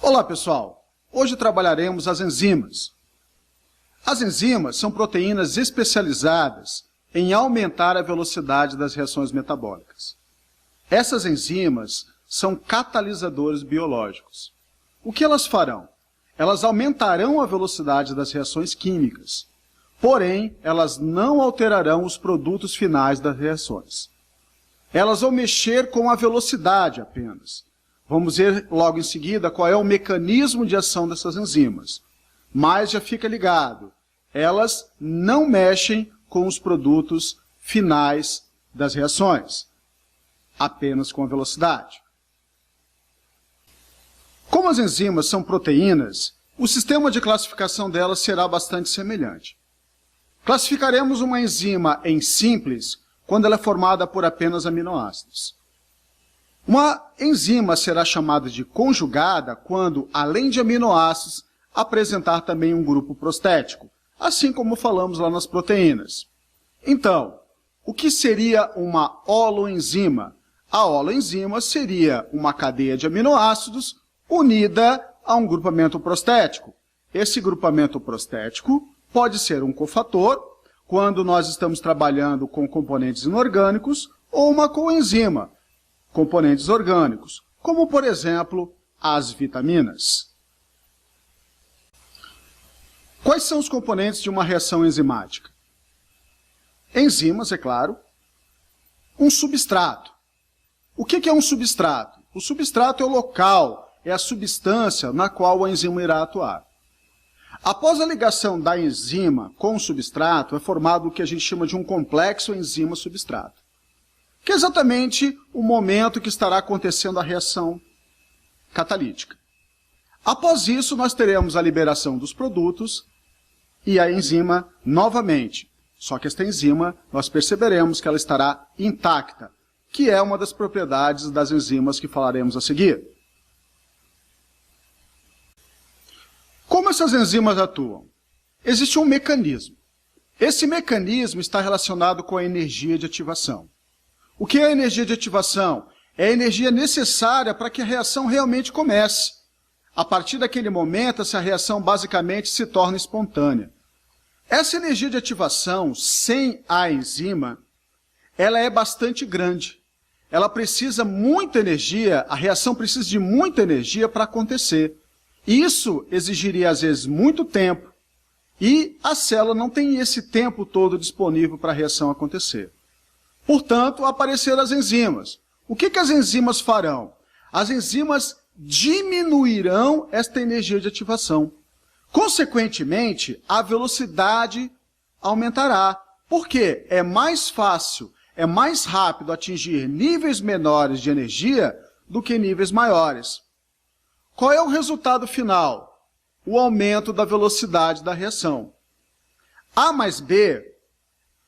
Olá pessoal, hoje trabalharemos as enzimas. As enzimas são proteínas especializadas em aumentar a velocidade das reações metabólicas. Essas enzimas são catalisadores biológicos. O que elas farão? Elas aumentarão a velocidade das reações químicas, porém elas não alterarão os produtos finais das reações. Elas vão mexer com a velocidade apenas. Vamos ver logo em seguida qual é o mecanismo de ação dessas enzimas. Mas já fica ligado, elas não mexem com os produtos finais das reações, apenas com a velocidade. Como as enzimas são proteínas, o sistema de classificação delas será bastante semelhante. Classificaremos uma enzima em simples quando ela é formada por apenas aminoácidos. Uma enzima será chamada de conjugada quando, além de aminoácidos, apresentar também um grupo prostético, assim como falamos lá nas proteínas. Então, o que seria uma holoenzima? A holoenzima seria uma cadeia de aminoácidos unida a um grupamento prostético. Esse grupamento prostético pode ser um cofator, quando nós estamos trabalhando com componentes inorgânicos, ou uma coenzima, componentes orgânicos, como, por exemplo, as vitaminas. Quais são os componentes de uma reação enzimática? Enzimas, é claro. Um substrato. O que é um substrato? O substrato é o local, é a substância na qual a enzima irá atuar. Após a ligação da enzima com o substrato, é formado o que a gente chama de um complexo enzima-substrato, que é exatamente o momento que estará acontecendo a reação catalítica. Após isso, nós teremos a liberação dos produtos e a enzima novamente. Só que esta enzima, nós perceberemos que ela estará intacta, que é uma das propriedades das enzimas que falaremos a seguir. Como essas enzimas atuam? Existe um mecanismo. Esse mecanismo está relacionado com a energia de ativação. O que é a energia de ativação? É a energia necessária para que a reação realmente comece. A partir daquele momento, essa reação basicamente se torna espontânea. Essa energia de ativação, sem a enzima, ela é bastante grande. Ela precisa muita energia, a reação precisa de muita energia para acontecer. Isso exigiria, às vezes, muito tempo, e a célula não tem esse tempo todo disponível para a reação acontecer. Portanto, apareceram as enzimas. O que as enzimas farão? As enzimas diminuirão esta energia de ativação. Consequentemente, a velocidade aumentará. Por quê? É mais fácil, é mais rápido atingir níveis menores de energia do que níveis maiores. Qual é o resultado final? O aumento da velocidade da reação. A mais B,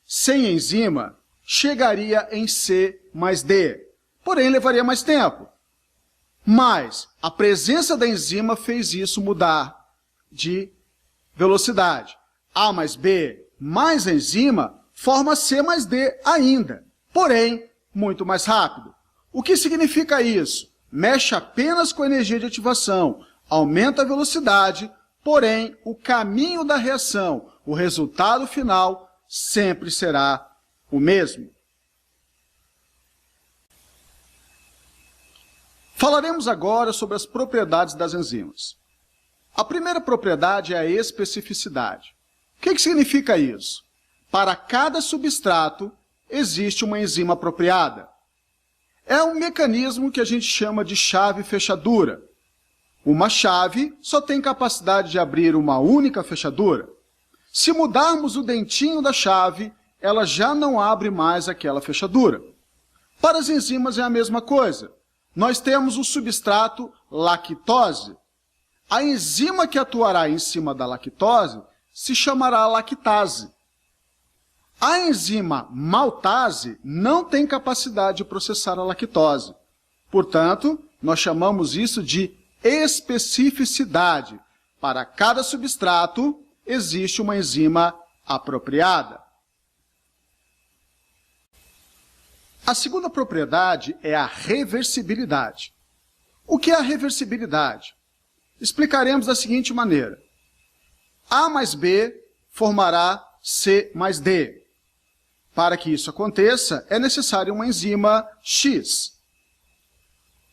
sem enzima, chegaria em C mais D, porém levaria mais tempo. Mas a presença da enzima fez isso mudar de velocidade. A mais B mais enzima forma C mais D ainda, porém muito mais rápido. O que significa isso? Mexe apenas com a energia de ativação, aumenta a velocidade, porém o caminho da reação, o resultado final, sempre será o mesmo. Falaremos agora sobre as propriedades das enzimas. A primeira propriedade é a especificidade. O que significa isso? Para cada substrato existe uma enzima apropriada. É um mecanismo que a gente chama de chave-fechadura. Uma chave só tem capacidade de abrir uma única fechadura. Se mudarmos o dentinho da chave, ela já não abre mais aquela fechadura. Para as enzimas é a mesma coisa. Nós temos o substrato lactose. A enzima que atuará em cima da lactose se chamará lactase. A enzima maltase não tem capacidade de processar a lactose. Portanto, nós chamamos isso de especificidade. Para cada substrato, existe uma enzima apropriada. A segunda propriedade é a reversibilidade. O que é a reversibilidade? explicaremos da seguinte maneira. A mais B formará C mais D. Para que isso aconteça, é necessária uma enzima X.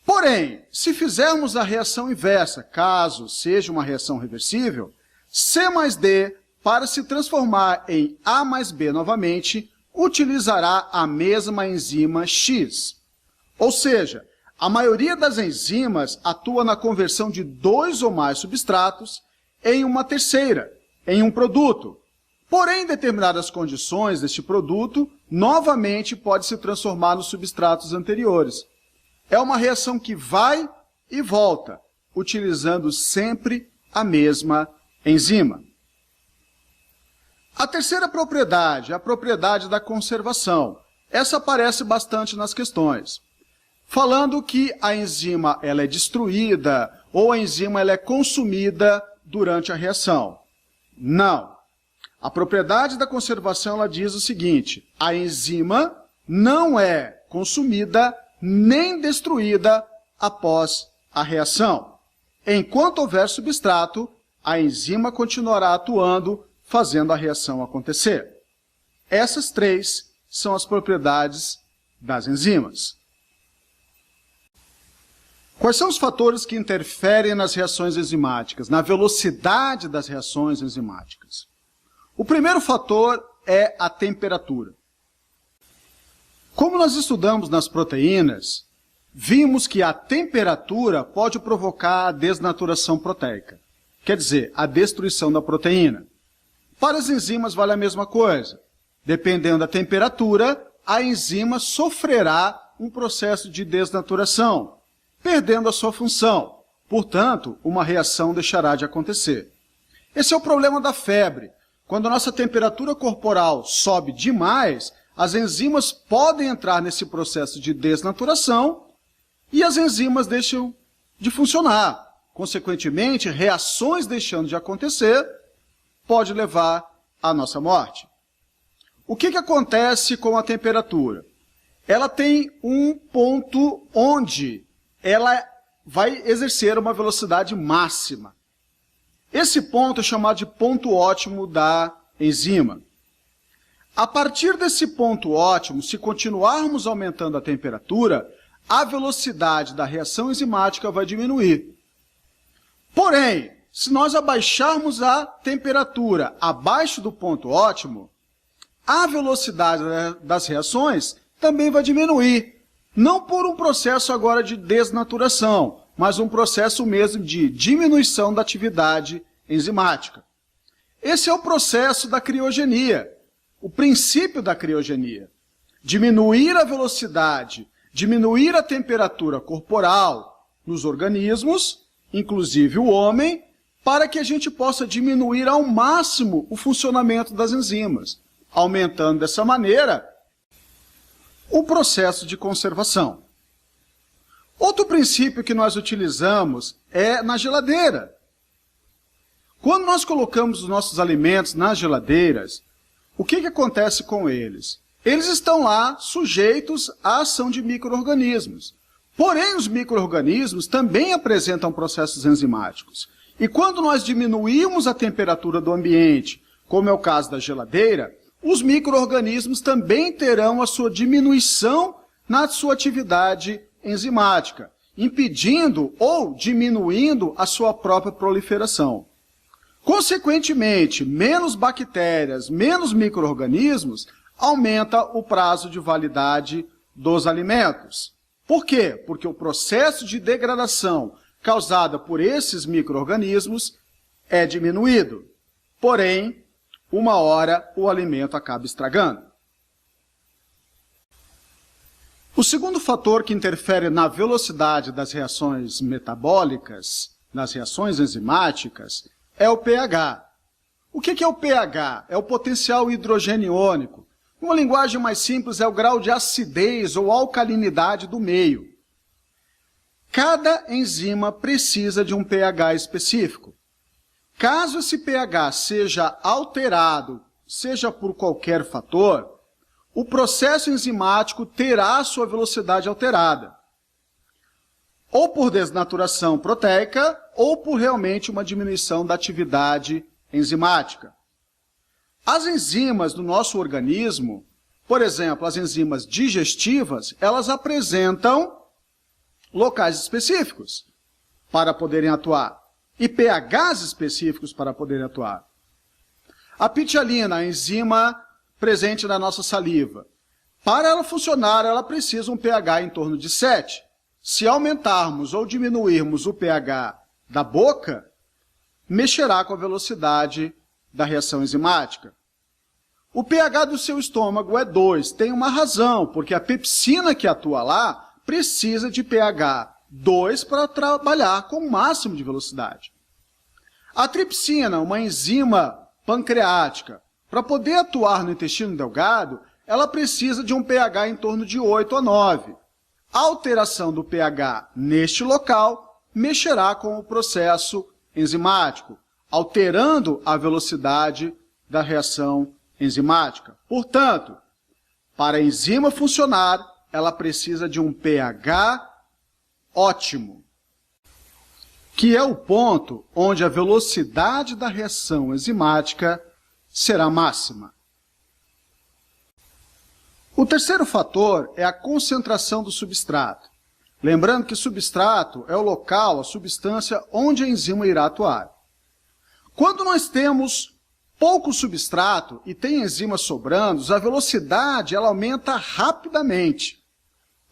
Porém, se fizermos a reação inversa, caso seja uma reação reversível, C mais D, para se transformar em A mais B novamente, utilizará a mesma enzima X. Ou seja, a maioria das enzimas atua na conversão de dois ou mais substratos em uma terceira, em um produto. Porém, em determinadas condições deste produto, novamente pode se transformar nos substratos anteriores. É uma reação que vai e volta, utilizando sempre a mesma enzima. A terceira propriedade é a propriedade da conservação. Essa aparece bastante nas questões. Falando que a enzima ela é destruída ou a enzima ela é consumida durante a reação. Não. A propriedade da conservação ela diz o seguinte: a enzima não é consumida nem destruída após a reação. Enquanto houver substrato, a enzima continuará atuando, fazendo a reação acontecer. Essas três são as propriedades das enzimas. Quais são os fatores que interferem nas reações enzimáticas, na velocidade das reações enzimáticas? O primeiro fator é a temperatura. Como nós estudamos nas proteínas, vimos que a temperatura pode provocar a desnaturação proteica, quer dizer, a destruição da proteína. Para as enzimas vale a mesma coisa. Dependendo da temperatura, a enzima sofrerá um processo de desnaturação, perdendo a sua função. Portanto, uma reação deixará de acontecer. Esse é o problema da febre. Quando a nossa temperatura corporal sobe demais, as enzimas podem entrar nesse processo de desnaturação e as enzimas deixam de funcionar. Consequentemente, reações deixando de acontecer pode levar à nossa morte. O que acontece com a temperatura? Ela tem um ponto onde ela vai exercer uma velocidade máxima. Esse ponto é chamado de ponto ótimo da enzima. A partir desse ponto ótimo, se continuarmos aumentando a temperatura, a velocidade da reação enzimática vai diminuir. Porém, se nós abaixarmos a temperatura abaixo do ponto ótimo, a velocidade das reações também vai diminuir. Não por um processo agora de desnaturação, mas um processo mesmo de diminuição da atividade enzimática. Esse é o processo da criogenia, o princípio da criogenia. Diminuir a velocidade, diminuir a temperatura corporal nos organismos, inclusive o homem, para que a gente possa diminuir ao máximo o funcionamento das enzimas, aumentando dessa maneira o processo de conservação. Outro princípio que nós utilizamos é na geladeira. Quando nós colocamos os nossos alimentos nas geladeiras, o que acontece com eles? Eles estão lá sujeitos à ação de micro-organismos. Porém, os micro-organismos também apresentam processos enzimáticos. E quando nós diminuímos a temperatura do ambiente, como é o caso da geladeira, os micro-organismos também terão a sua diminuição na sua atividade enzimática, impedindo ou diminuindo a sua própria proliferação. Consequentemente, menos bactérias, menos micro-organismos, aumenta o prazo de validade dos alimentos. Por quê? Porque o processo de degradação causado por esses micro-organismos é diminuído. Porém, uma hora o alimento acaba estragando. O segundo fator que interfere na velocidade das reações metabólicas, nas reações enzimáticas, é o pH. O que é o pH? É o potencial hidrogênio iônico. Uma linguagem mais simples é o grau de acidez ou alcalinidade do meio. Cada enzima precisa de um pH específico. Caso esse pH seja alterado, seja por qualquer fator, o processo enzimático terá sua velocidade alterada. ou por desnaturação proteica, ou por realmente uma diminuição da atividade enzimática. As enzimas do nosso organismo, por exemplo, as enzimas digestivas, elas apresentam locais específicos para poderem atuar e pHs específicos para poderem atuar. A pitialina, a enzima presente na nossa saliva, para ela funcionar, ela precisa um pH em torno de 7. Se aumentarmos ou diminuirmos o pH da boca, mexerá com a velocidade da reação enzimática. O pH do seu estômago é 2. Tem uma razão, porque a pepsina que atua lá precisa de pH 2 para trabalhar com o máximo de velocidade. A tripsina, uma enzima pancreática, para poder atuar no intestino delgado, ela precisa de um pH em torno de 8 a 9. A alteração do pH neste local mexerá com o processo enzimático, alterando a velocidade da reação enzimática. Portanto, para a enzima funcionar, ela precisa de um pH ótimo, que é o ponto onde a velocidade da reação enzimática será máxima. O terceiro fator é a concentração do substrato. Lembrando que substrato é o local, a substância onde a enzima irá atuar. Quando nós temos pouco substrato e tem enzima sobrando, a velocidade ela aumenta rapidamente.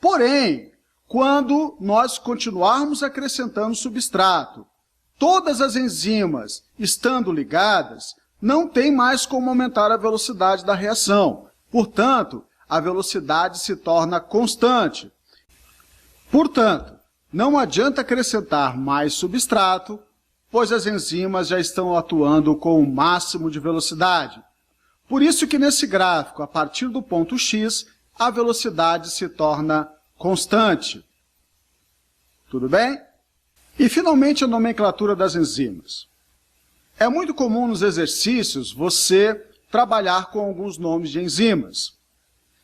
Porém, quando nós continuarmos acrescentando substrato, todas as enzimas estando ligadas, não tem mais como aumentar a velocidade da reação. Portanto, a velocidade se torna constante. Portanto, não adianta acrescentar mais substrato, pois as enzimas já estão atuando com o máximo de velocidade. Por isso que nesse gráfico, a partir do ponto X, a velocidade se torna constante. Tudo bem? E finalmente a nomenclatura das enzimas. É muito comum nos exercícios você trabalhar com alguns nomes de enzimas.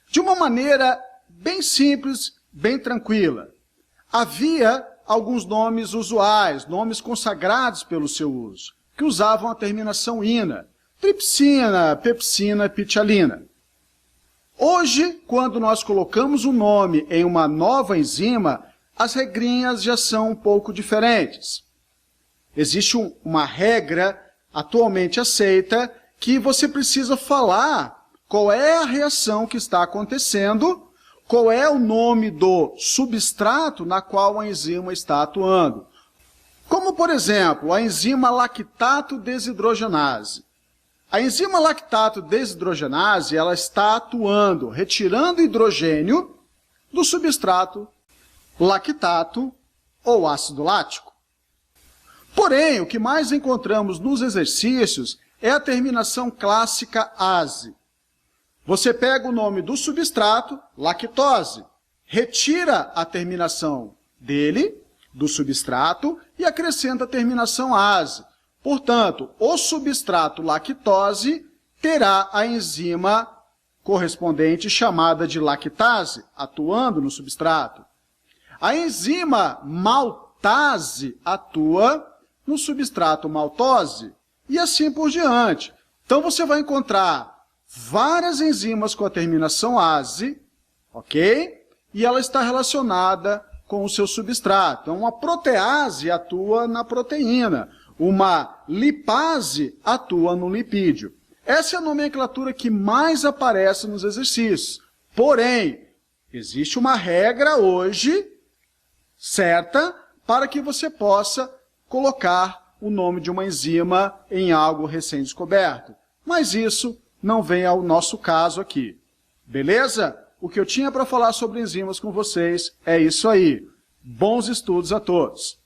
De uma maneira bem simples, bem tranquila. Havia alguns nomes usuais, nomes consagrados pelo seu uso, que usavam a terminação ina, tripsina, pepsina, pitialina. Hoje, quando nós colocamos um nome em uma nova enzima, as regrinhas já são um pouco diferentes. Existe uma regra atualmente aceita que você precisa falar qual é a reação que está acontecendo, qual é o nome do substrato na qual a enzima está atuando. Como, por exemplo, a enzima lactato desidrogenase. A enzima lactato desidrogenase ela está atuando, retirando hidrogênio do substrato lactato ou ácido lático. Porém, o que mais encontramos nos exercícios é a terminação clássica ase. Você pega o nome do substrato, lactose, retira a terminação dele, do substrato, e acrescenta a terminação ase. Portanto, o substrato lactose terá a enzima correspondente chamada de lactase, atuando no substrato. A enzima maltase atua no substrato maltose e assim por diante. Então você vai encontrar várias enzimas com a terminação ase, ok? E ela está relacionada com o seu substrato. Então, uma protease atua na proteína, uma lipase atua no lipídio. Essa é a nomenclatura que mais aparece nos exercícios. Porém, existe uma regra hoje certa para que você possa colocar o nome de uma enzima em algo recém-descoberto. Mas isso não vem ao nosso caso aqui. Beleza? O que eu tinha para falar sobre enzimas com vocês é isso aí. Bons estudos a todos!